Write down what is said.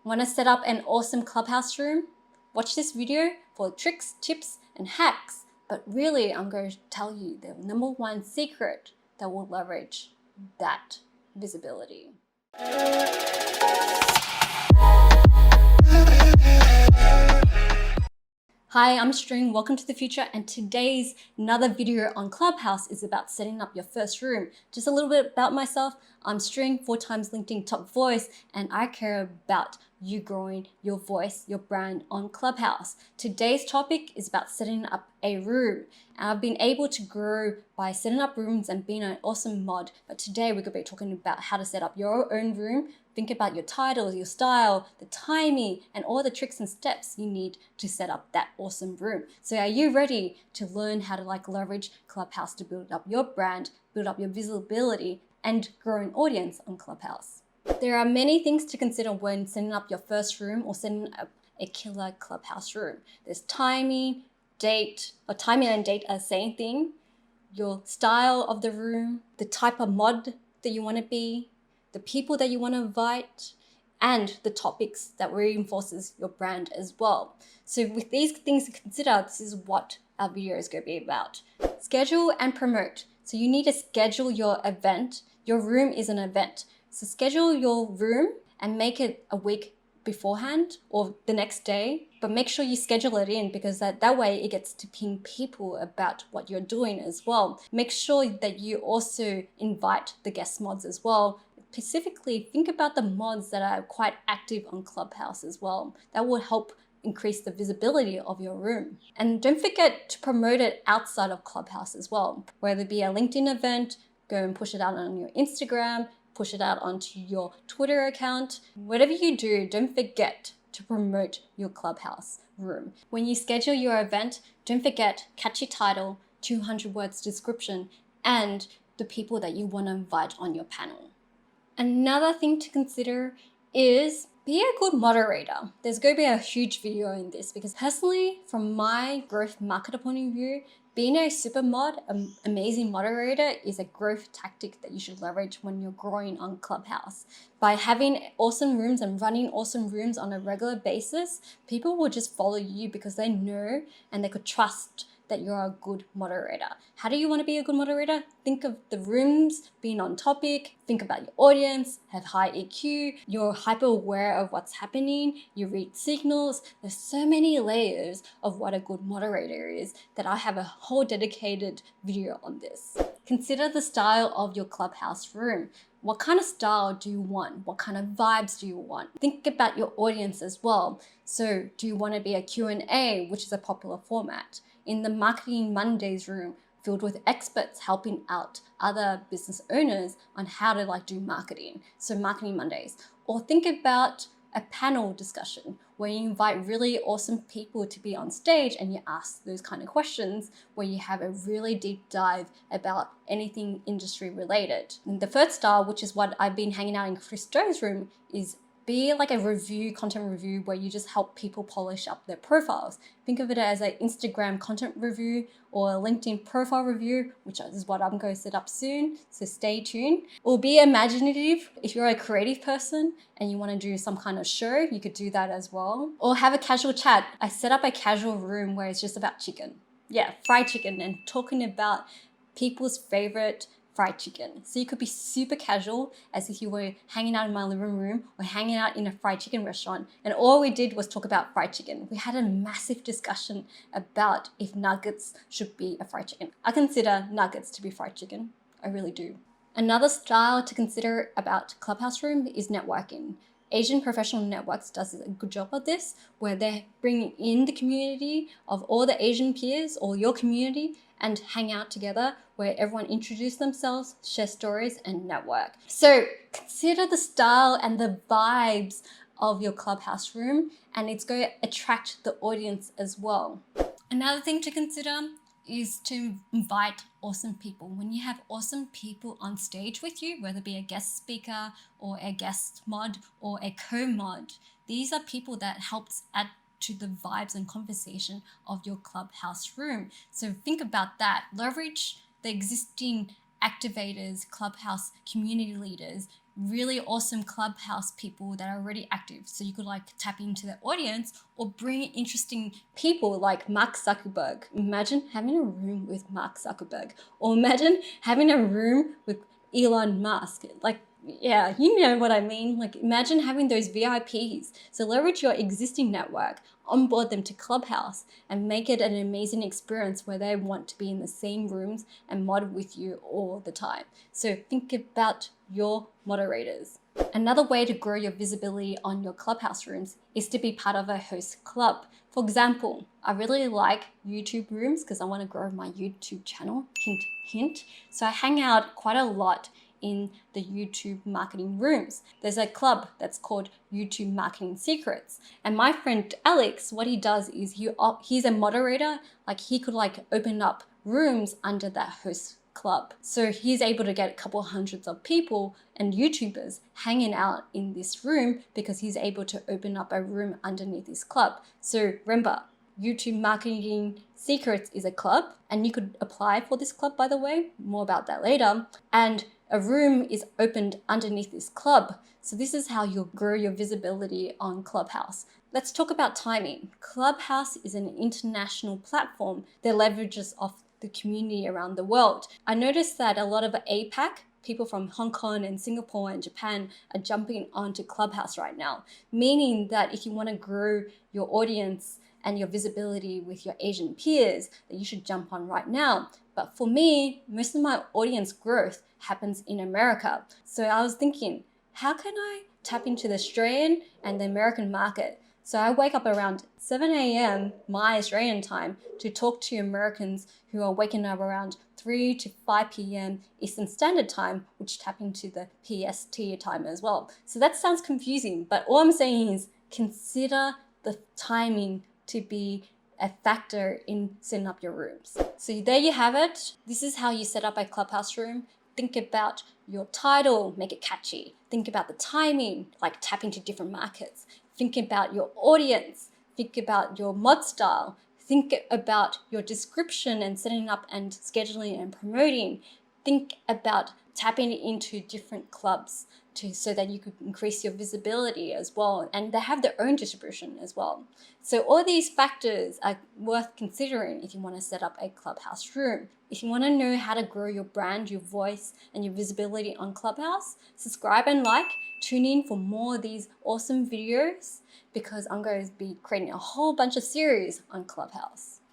Want to set up an awesome Clubhouse room? Watch this video for tricks, tips, and hacks. But really, I'm going to tell you the number one secret that will leverage that visibility. Hi, I'm String. Welcome to the future, and today's another video on Clubhouse is about setting up your first room. Just a little bit about myself. I'm String, 4 times LinkedIn top voice, and I care about you growing your voice, your brand on Clubhouse. Today's topic is about setting up a room. And I've been able to grow by setting up rooms and being an awesome mod, but today we're going to be talking about how to set up your own room. Think about your titles, your style, the timing, and all the tricks and steps you need to set up that awesome room. So are you ready to learn how to leverage Clubhouse to build up your brand, build up your visibility, and grow an audience on Clubhouse? There are many things to consider when setting up your first room or setting up a killer Clubhouse room. There's timing, date, or timing and date are the same thing, your style of the room, the type of mod that you want to be, the people that you want to invite, and the topics that reinforces your brand as well. So with these things to consider, this is what our video is going to be about. Schedule and promote. So you need to schedule your event. Your room is an event. So schedule your room and make it a week beforehand or the next day, but make sure you schedule it in because that way it gets to ping people about what you're doing as well. Make sure that you also invite the guest mods as well. Specifically, think about the mods that are quite active on Clubhouse as well. That will help increase the visibility of your room. And don't forget to promote it outside of Clubhouse as well. Whether it be a LinkedIn event, go and push it out on your Instagram, push it out onto your Twitter account. Whatever you do, don't forget to promote your Clubhouse room. When you schedule your event, don't forget catchy title, 200 words description, and the people that you want to invite on your panel. Another thing to consider is be a good moderator. There's going to be a huge video in this because personally, from my growth marketer point of view, being a super mod, amazing moderator is a growth tactic that you should leverage when you're growing on Clubhouse. By having awesome rooms and running awesome rooms on a regular basis, people will just follow you because they know and they could trust that you're a good moderator. How do you want to be a good moderator? Think of the rooms being on topic, think about your audience, have high EQ, you're hyper aware of what's happening, you read signals. There's so many layers of what a good moderator is that I have a whole dedicated video on this. Consider the style of your Clubhouse room. What kind of style do you want? What kind of vibes do you want? Think about your audience as well. So do you want to be a Q&A, which is a popular format? In the Marketing Mondays room, filled with experts helping out other business owners on how to do marketing. So Marketing Mondays. Or think about a panel discussion where you invite really awesome people to be on stage and you ask those kind of questions where you have a really deep dive about anything industry related. And the third style, which is what I've been hanging out in Chris Jo's room, is be like a review, content review, where you just help people polish up their profiles. Think of it as an Instagram content review or a LinkedIn profile review, which is what I'm going to set up soon, so stay tuned. Or be imaginative. If you're a creative person and you want to do some kind of show, you could do that as well. Or have a casual chat. I set up a casual room where it's just about chicken. Yeah, fried chicken, and talking about people's favorite fried chicken. So you could be super casual as if you were hanging out in my living room or hanging out in a fried chicken restaurant. And all we did was talk about fried chicken. We had a massive discussion about if nuggets should be a fried chicken. I consider nuggets to be fried chicken. I really do. Another style to consider about Clubhouse room is networking. Asian Professional Networks does a good job of this, where they're bringing in the community of all the Asian peers or your community and hang out together where everyone introduce themselves, share stories, and network. So consider the style and the vibes of your Clubhouse room, and it's going to attract the audience as well. Another thing to consider is to invite awesome people. When you have awesome people on stage with you, whether it be a guest speaker or a guest mod or a co-mod, these are people that helps add to the vibes and conversation of your Clubhouse room. So think about that. Leverage the existing activators, Clubhouse community leaders, really awesome Clubhouse people that are already active. So you could like tap into their audience or bring interesting people like Mark Zuckerberg. Imagine having a room with Mark Zuckerberg, or imagine having a room with Elon Musk. Like, yeah, you know what I mean. Like, imagine having those VIPs. So leverage your existing network, onboard them to Clubhouse, and make it an amazing experience where they want to be in the same rooms and mod with you all the time. So think about your moderators. Another way to grow your visibility on your Clubhouse rooms is to be part of a host club. For example, I really like YouTube rooms because I want to grow my YouTube channel, hint, hint. So I hang out quite a lot in the YouTube marketing rooms. There's a club that's called YouTube Marketing Secrets. And my friend Alex, what he does is he's a moderator. Like he could like open up rooms under that host club. So he's able to get a couple hundreds of people and YouTubers hanging out in this room because he's able to open up a room underneath this club. So remember, YouTube Marketing Secrets is a club, and you could apply for this club, by the way, more about that later. And a room is opened underneath this club. So this is how you'll grow your visibility on Clubhouse. Let's talk about timing. Clubhouse is an international platform that leverages off the community around the world. I noticed that a lot of APAC, people from Hong Kong and Singapore and Japan, are jumping onto Clubhouse right now, meaning that if you want to grow your audience and your visibility with your Asian peers, that you should jump on right now. But for me, most of my audience growth happens in America. So I was thinking, how can I tap into the Australian and the American market? So I wake up around 7 a.m. my Australian time to talk to Americans who are waking up around 3 to 5 p.m. Eastern Standard Time, which tap into the PST time as well. So that sounds confusing, but all I'm saying is consider the timing to be a factor in setting up your rooms. So there you have it. This is how you set up a Clubhouse room. Think about your title, make it catchy. Think about the timing, like tap into different markets. Think about your audience. Think about your mod style. Think about your description and setting up and scheduling and promoting. Think about tapping into different clubs so that you could increase your visibility as well. And they have their own distribution as well. So all these factors are worth considering if you want to set up a Clubhouse room. If you want to know how to grow your brand, your voice, and your visibility on Clubhouse, subscribe and like. Tune in for more of these awesome videos because I'm going to be creating a whole bunch of series on Clubhouse.